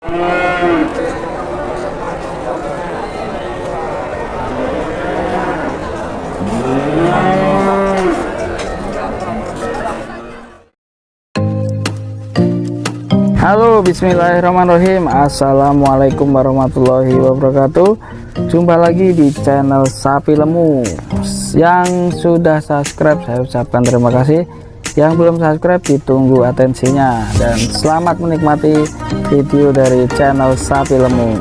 Halo, bismillahirrahmanirrahim. Assalamualaikum warahmatullahi wabarakatuh. Jumpa lagi di channel Sapi Lemu. Yang sudah subscribe saya ucapkan terima kasih. Yang belum subscribe ditunggu atensinya. Dan selamat menikmati video dari channel Sapi Lemu.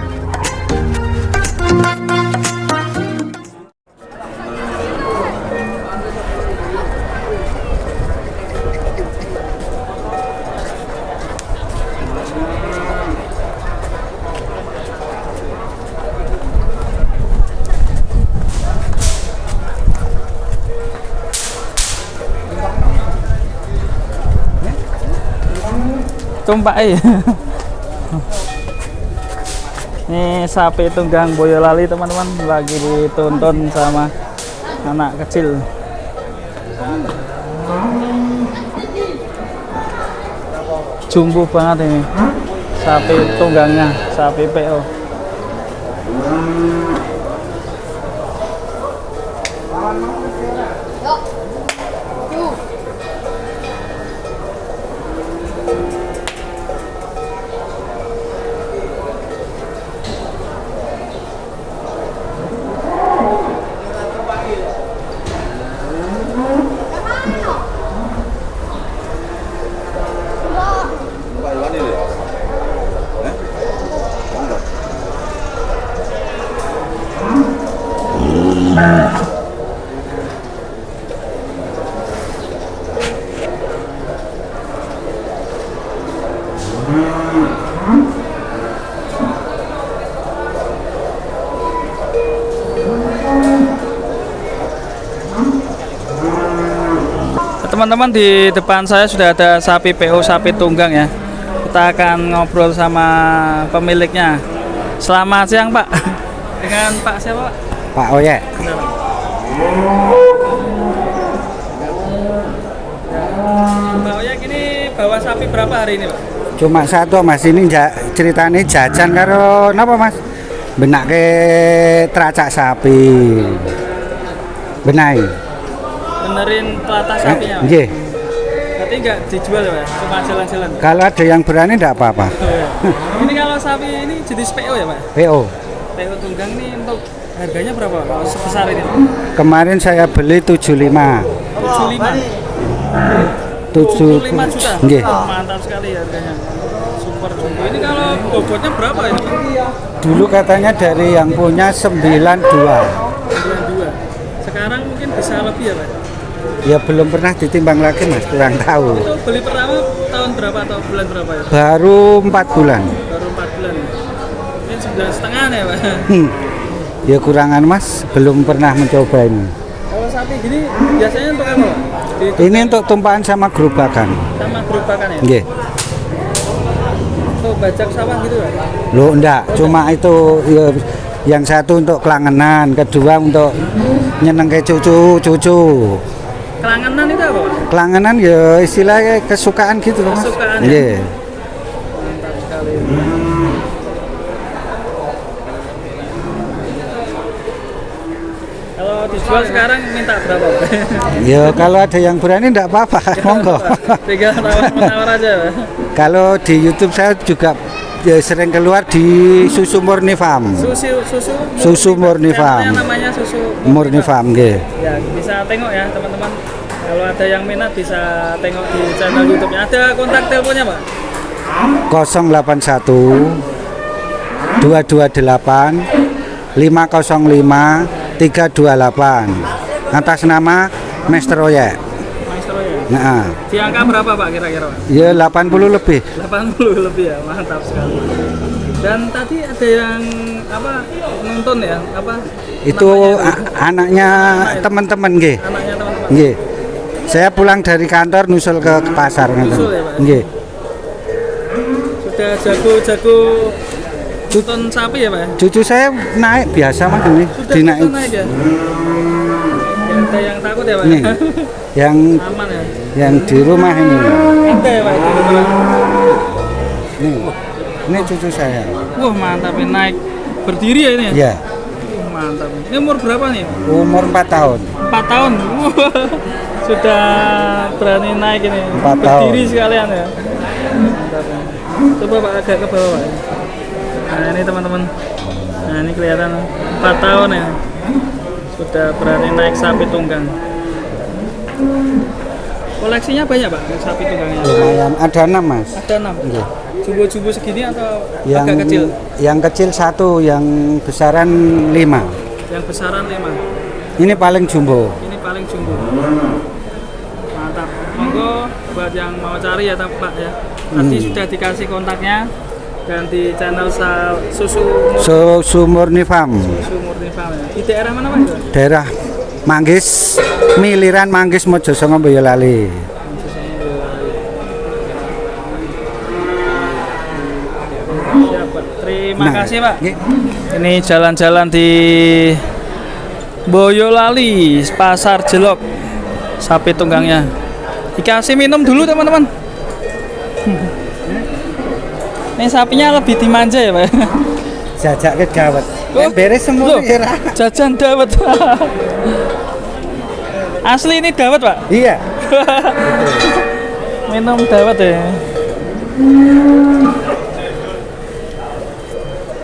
Tumpak ya. Ini sapi tunggang Boyolali teman-teman, lagi dituntun sama anak kecil. Jumbo banget ini sapi tunggangnya, sapi PO. Teman-teman, di depan saya sudah ada sapi PO, sapi tunggang ya. Kita akan ngobrol sama pemiliknya. Selamat siang Pak. Dengan Pak siapa Pak? Pak Oye. Pak Oye, ini bawa sapi berapa hari ini Pak? Cuma satu Mas, ini ceritanya jajan karo napa Mas? Benak ke teracak sapi. Benai. Benerin telatah sapinya Pak? Nggih. Berarti nggak dijual ya, cuma jalan-jalan. Kalau ada yang berani enggak apa-apa. Ini kalau sapi ini jenis PO ya Pak? PO. PO tunggang ini untuk harganya berapa kalau sebesar ini? Kemarin saya beli 75. 75. 75 juta. Nggih. Mantap sekali harganya. Super jumbo. Ini kalau bobotnya berapa ini? Dulu katanya dari yang punya 92. 92. Sekarang mungkin bisa lebih ya Pak? Ya belum pernah ditimbang lagi Mas, kurang tahu. Itu beli pertama tahun berapa atau bulan berapa ya? Baru 4 bulan. Baru 4 bulan. Ini 9,5 ya Pak? Ya kurangan Mas, belum pernah mencoba ini. Kalau sapi gini biasanya untuk apa Pak? Ini untuk tumpahan sama gerobakan. Sama gerobakan ya? Nggih. Untuk bajak sawah gitu ya? Loh enggak, cuma itu ya, yang satu untuk kelangenan, kedua untuk nyenengke cucu-cucu. Kelangenan itu apa Pak? Kelangenan ya istilahnya kesukaan gitu loh Mas. Kesukaan ya? Nggih. Mantap sekali. Kalau dijual sekarang minta berapa Pak? Ya kalau ada yang berani enggak apa-apa, monggo. Tinggal tawar-menawar aja Pak? Kalau di YouTube saya juga ya, sering keluar di Susu Murni Farm. Susu Murni Farm. Namanya Susu Murni Farm nggih. Ya, bisa tengok ya teman-teman. Kalau ada yang minat bisa tengok di channel YouTube-nya. Ada kontak teleponnya Pak? 081 228 505 328 atas nama Master Oye. Maestro ya? Nah, Di angka berapa Pak kira-kira Pak? ya 80 lebih. 80 lebih ya, mantap sekali. Dan tadi ada yang apa nonton ya? Apa? Itu namanya, anaknya teman-teman nggih. anaknya teman-teman. Nggih. Saya pulang dari kantor nusul ke pasar ngoten. Nusul ya, Pak? Nggih. Sudah jago-jago nonton sapi ya Pak? Cucu saya naik biasa Mas ini. Sudah Dinaik. naik ya? Ya, ada yang takut ya Pak? Nih. Yang Aman ya? di rumah ini. Ada ya Pak? Nih. Ini cucu saya. Wah mantap ini, naik berdiri ya ini ya? Iya. Mantap. Ini umur berapa nih? Umur 4 tahun. 4 tahun. Wah, sudah berani naik ini. 4 berdiri tahun. sekalian ya. Mantap. Coba Pak agak ke bawah Pak. Nah ini teman-teman. Nah ini kelihatan 4 tahun ya. Sudah berani naik sapi tunggang. Koleksinya banyak Pak sapi tunggangnya? Lumayan. Ada 6 Mas. Ada 6. Iya. Jumbo-jumbo segini atau Yang agak kecil? Yang kecil 1, yang besaran 5. Yang besaran 5. Ini paling jumbo. Ini paling jumbo. Mantap. Monggo buat yang mau cari ya Pak ya. Tadi sudah dikasih kontaknya dan di channel Susu Murni Farm. Susu Murni Farm ya. Di daerah mana Pak itu? Daerah Manggis, Miliran Manggis Mojosongo Boyolali. Siap, Pak. Terima kasih Pak. nggih. Ini jalan-jalan di Boyolali, Pasar Jelok. Sapi tunggangnya. Dikasih minum dulu teman-teman. Ini sapinya lebih dimanja ya Pak. Jajak ke dawet. Oh, Beres semua loh, ya. jajan dawet. Asli ini dawet Pak. Iya. Minum dawet ya.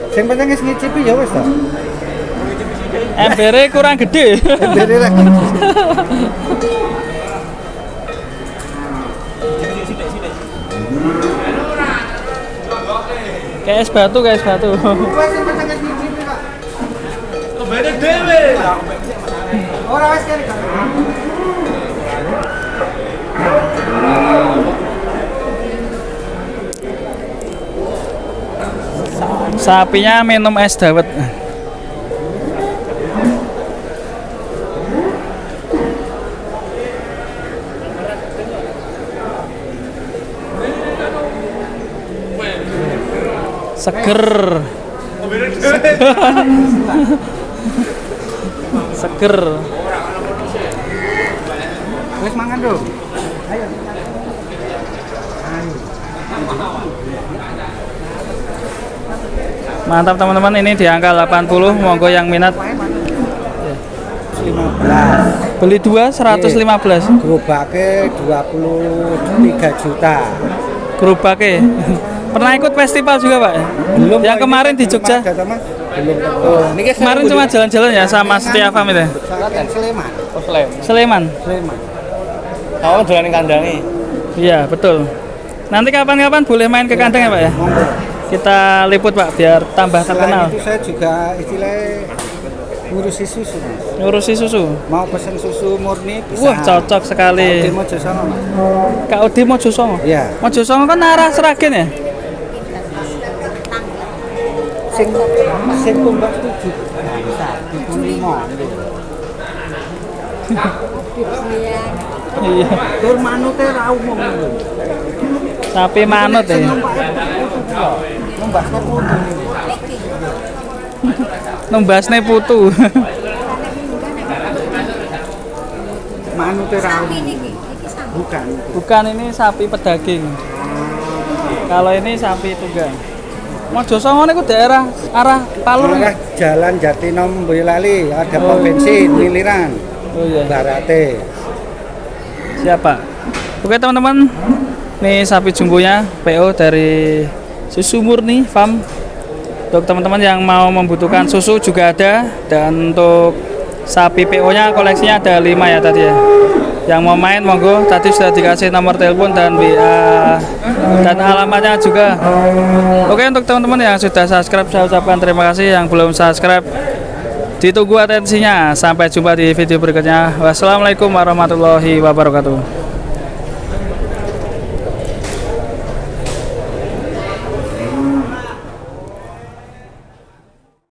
Sing penting wis ngicipi ya wis to. Embere kurang gede. Embere lah. Kayak es batu, kayak es batu. Wis sing penting wis ngicipi, Pak. Beda dewe. Ora wis kene. Sapinya minum es dawet. Seger. Seger. Wis mangan dong. Ayo. Mantap teman-teman, ini di angka 80. Monggo yang minat 15. beli 2 115. Gerobake 23 juta. Gerobake. Pernah ikut festival juga Pak? Belum. Yang Pak, kemarin ini di Jogja. belum ada, Mas. Belum tentu. Kemarin cuma jalan-jalan ya sama Setia Farm itu. Sleman. Sleman. Sleman. Kamu dolan kandangi. Iya, betul. Nanti kapan-kapan boleh main ke kandang ya Pak ya? Monggo. Kita liput Pak biar tambah Selain terkenal. itu saya juga istilahnya ngurusi susu, Mas. Ngurusi susu. Mau pesen susu murni bisa. Wah, cocok sekali. Demo Mojosongo, Mas. KOD Mojosongo. Iya. Mojosongo kan arah Sragen ya? Sing tumbak 7. Bisa 75. Iya. Tur manute ra umum. Sapi manut ya. Numbaknya putih. Numbasne putu. Manute ra umum. Bukan. Bukan, ini sapi pedaging. Kalau ini sapi tunggang. Mojosongo niku daerah arah Palur. Arah Jalan Jatinom Boyolali, ada pom bensin Miliran. Oh iya. Barate. Siapa? Oke teman-teman, nih sapi jumbonya PO dari Susu Murni Farm. Untuk teman-teman yang mau membutuhkan susu juga ada, dan untuk sapi PO-nya koleksinya ada 5 ya tadi ya. Yang mau main monggo, tadi sudah dikasih nomor telepon dan WA dan alamatnya juga. Oke, untuk teman-teman yang sudah subscribe saya ucapkan terima kasih, yang belum subscribe ditunggu atensinya. Sampai jumpa di video berikutnya. Wassalamualaikum warahmatullahi wabarakatuh.